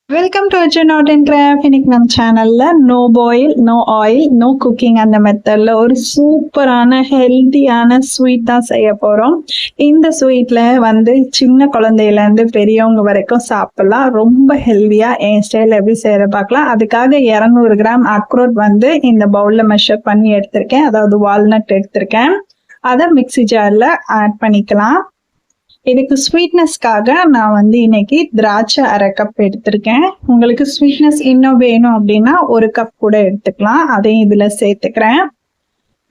Welcome to Arjun art and craft. இன்னைக்கு நம்ம சேனல்ல no boil, no oil, no cooking அந்த மெத்தட்ல ஒரு சூப்பரான ஹெல்த்தியான ஸ்வீட் தான் செய்ய போறோம். இந்த ஸ்வீட்ல சின்ன குழந்தையில இருந்து பெரியவங்க வரைக்கும் சாப்பிடலாம். ரொம்ப ஹெல்த்தியா என் ஸ்டைல் எப்படி செய்யற பார்க்கலாம். அதுக்காக 200 கிராம் அக்ரோட் இந்த பவுல்ல மெஷர் பண்ணி எடுத்திருக்கேன். அதாவது வால்நட் எடுத்திருக்கேன். அதை மிக்ஸி ஜார்ல ஆட் பண்ணிக்கலாம். இதுக்கு ஸ்வீட்னஸ்க்காக நான் இன்னைக்கு திராட்சை 1/2 கப் எடுத்திருக்கேன். உங்களுக்கு ஸ்வீட்னஸ் இன்னும் வேணும் அப்படின்னா 1 கப் கூட எடுத்துக்கலாம். அதையும் இதுல சேர்த்துக்கிறேன்.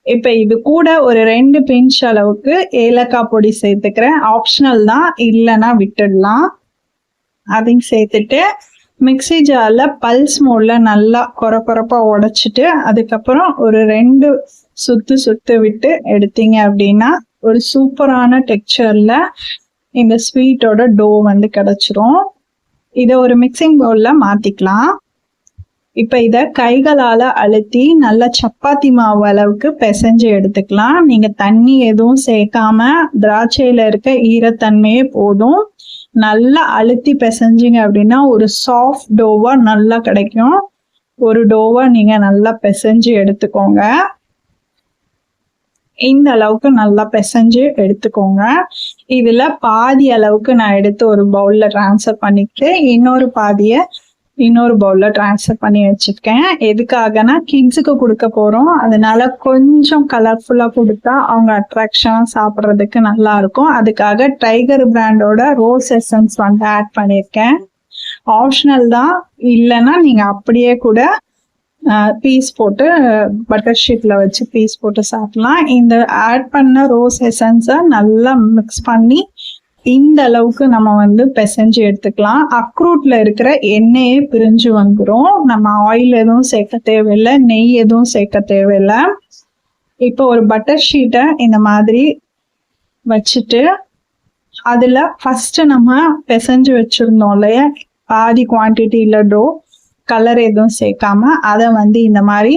இப்ப இது கூட ஒரு 2 பிஞ்ச் அளவுக்கு ஏலக்காய் பொடி சேர்த்துக்கிறேன். ஆப்ஷனல் தான், இல்லைன்னா விட்டுடலாம். அதையும் சேர்த்துட்டு மிக்ஸி ஜார்ல பல்ஸ் மோட்ல நல்லா கொரப்பா உடைச்சிட்டு அதுக்கப்புறம் ஒரு 2 சுத்து விட்டு எடுத்தீங்க அப்படின்னா ஒரு சூப்பரான டெக்ஸ்சர்ல இந்த ஸ்வீட்டோட டோ கிடைச்சிரும். இதை ஒரு மிக்சிங் பவுல்ல மாத்திக்கலாம். இப்ப இத கைகளால அழுத்தி நல்லா சப்பாத்தி மாவு அளவுக்கு பிசைஞ்சு எடுத்துக்கலாம். நீங்க தண்ணி எதுவும் சேர்க்காம திராட்சையில இருக்க ஈரத்தன்மையே போதும். நல்லா அழுத்தி பிசைஞ்சிங்க அப்படின்னா ஒரு சாஃப்ட் டோவா நல்லா கிடைக்கும். ஒரு டோவா நீங்க நல்லா பிசைஞ்சு எடுத்துக்கோங்க. இந்த அளவுக்கு நல்லா பிசைஞ்சு எடுத்துக்கோங்க. இதுல பாதி அளவுக்கு நான் எடுத்து ஒரு பவுல்ல டிரான்ஸ்ஃபர் பண்ணிட்டு இன்னொரு பாதிய இன்னொரு பவுல்ல டிரான்ஸ்ஃபர் பண்ணி வச்சிருக்கேன். எதுக்காகனா கிட்ஸுக்கு கொடுக்க போறோம். அதனால கொஞ்சம் கலர்ஃபுல்லா கொடுத்தா அவங்க அட்ராக்ஷனா சாப்பிட்றதுக்கு நல்லா இருக்கும். அதுக்காக டைகர் பிராண்டோட ரோஸ் எசன்ஸ் ஆட் பண்ணியிருக்கேன். ஆப்ஷனல் தான், இல்லைன்னா நீங்க அப்படியே கூட பீஸ் போட்டு பட்டர் ஷீட்ல வச்சு பீஸ் போட்டு சாப்பிடலாம். இந்த ஆட் பண்ண ரோஸ் எசன்ஸை நல்லா மிக்ஸ் பண்ணி இந்த அளவுக்கு நம்ம பிசைஞ்சு எடுத்துக்கலாம். அக்ரூட்ல இருக்கிற எண்ணெயே பிரிஞ்சு வந்துடும். நம்ம ஆயில் எதுவும் சேர்க்க தேவையில்லை, நெய் எதுவும் சேர்க்க தேவையில்லை. இப்போ ஒரு பட்டர் ஷீட்டை இந்த மாதிரி வச்சுட்டு அதுல ஃபர்ஸ்ட் நம்ம பிசைஞ்சு வச்சிருந்தோம் இல்லையா, பாதி குவான்டிட்டியில டோ, கலர் எதுவும் சேர்க்காம அதை இந்த மாதிரி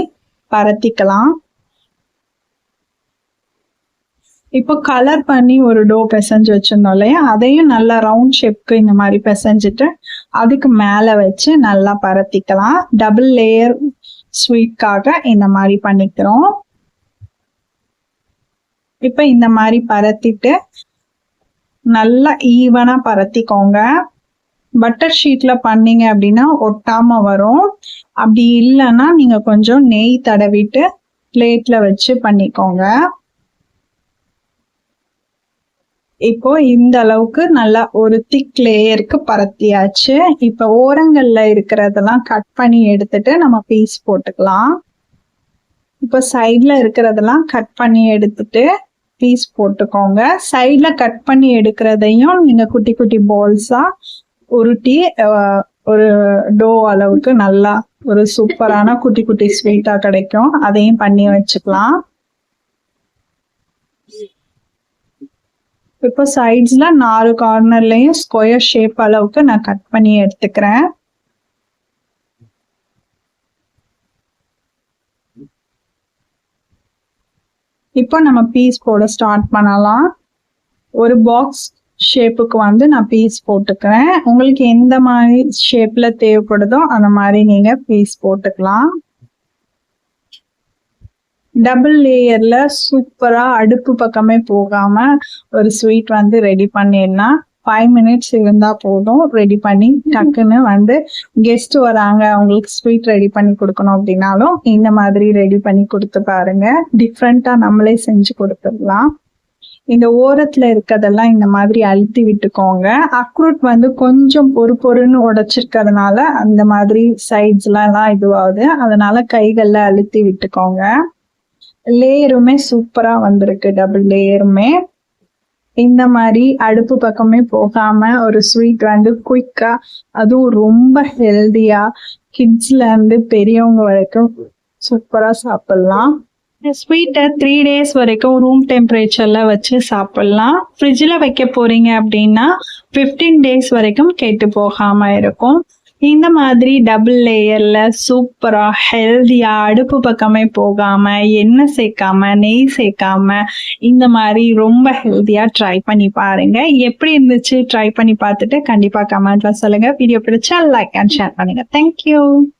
பரத்திக்கலாம். இப்போ கலர் பண்ணி ஒரு டோ பிசைஞ்சு வச்சிருந்தோம் இல்லையா, அதையும் நல்லா ரவுண்ட் ஷேப்க்கு இந்த மாதிரி பிசைஞ்சிட்டு அதுக்கு மேல வச்சு நல்லா பரத்திக்கலாம். டபுள் லேயர் ஸ்வீட்காக இந்த மாதிரி பண்ணிக்கிறோம். இப்ப இந்த மாதிரி பரத்திட்டு நல்லா ஈவனா பரத்திக்கோங்க. பட்டர் ஷீட்ல பண்ணீங்க அப்படின்னா ஒட்டாம வரும். அப்படி இல்லைன்னா நீங்க கொஞ்சம் நெய் தடவிட்டு பிளேட்ல வச்சு பண்ணிக்கோங்க. இப்போ இந்த அளவுக்கு நல்லா ஒரு திக் லேயருக்கு பரத்தியாச்சு. இப்ப ஓரங்கள்ல இருக்கிறதெல்லாம் கட் பண்ணி எடுத்துட்டு நம்ம பீஸ் போட்டுக்கலாம். இப்ப சைட்ல இருக்கிறதெல்லாம் கட் பண்ணி எடுத்துட்டு பீஸ் போட்டுக்கோங்க. சைட்ல கட் பண்ணி எடுக்கிறதையும் நீங்க குட்டி குட்டி பால்ஸா உருட்டி ஒரு டோ அளவுக்கு நல்லா ஒரு சூப்பரான குட்டி குட்டி ஸ்வீட்டா கிடைக்கும். அதையும் பண்ணி வச்சுக்கலாம். இப்போ சைட்ஸ்ல 4 கார்னர்லயும் ஸ்கொயர் ஷேப் அளவுக்கு நான் கட் பண்ணி எடுத்துக்கிறேன். இப்போ நம்ம பீஸ் போட ஸ்டார்ட் பண்ணலாம். ஒரு பாக்ஸ் ஷேப்புக்கு நான் பீஸ் போட்டுக்கிறேன். உங்களுக்கு எந்த மாதிரி ஷேப்ல தேவைப்படுதோ அந்த மாதிரி நீங்க பீஸ் போட்டுக்கலாம். டபுள் லேயர்ல சூப்பரா அடுப்பு பக்கமே போகாம ஒரு ஸ்வீட் ரெடி பண்ணிடலாம். 5 மினிட்ஸ் இருந்தா போதும். ரெடி பண்ணி டக்குன்னு கெஸ்ட் வராங்க, அவங்களுக்கு ஸ்வீட் ரெடி பண்ணி கொடுக்கணும் அப்படின்னாலும் இந்த மாதிரி ரெடி பண்ணி கொடுத்து பாருங்க. டிஃப்ரெண்டா நம்மளே செஞ்சு கொடுத்துடலாம். இந்த ஓரத்துல இருக்கிறதெல்லாம் இந்த மாதிரி அழுத்தி விட்டுக்கோங்க. அக்ரூட் கொஞ்சம் பொறுன்னு உடைச்சிருக்கிறதுனால அந்த மாதிரி சைட்ஸ்லாம் இதுவாகுது. அதனால கைகள்ல அழுத்தி விட்டுக்கோங்க. லேயருமே சூப்பரா வந்திருக்கு. டபுள் லேயருமே இந்த மாதிரி அடுப்பு பக்கமே போகாம ஒரு ஸ்வீட் குயிக்கா, அதுவும் ரொம்ப ஹெல்தியா கிட்ஸ்ல இருந்து பெரியவங்க வரைக்கும் சூப்பரா சாப்பிடலாம். ஸ்வீட்டை 3 டேஸ் வரைக்கும் ரூம் டெம்பரேச்சர்ல வச்சு சாப்பிடலாம். ஃப்ரிட்ஜில் வைக்க போறீங்க அப்படின்னா 15 டேஸ் வரைக்கும் கெட்டு போகாம இருக்கும். இந்த மாதிரி டபுள் லேயர்ல சூப்பரா ஹெல்தியா அடுப்பு பக்கமே போகாம எண்ணெய் சேர்க்காம நெய் சேர்க்காம இந்த மாதிரி ரொம்ப ஹெல்தியா ட்ரை பண்ணி பாருங்க. எப்படி இருந்துச்சு ட்ரை பண்ணி பார்த்துட்டு கண்டிப்பா கமெண்ட்ல சொல்லுங்க. வீடியோ பிடிச்சா லைக் அண்ட் ஷேர் பண்ணுங்க. தேங்க்யூ.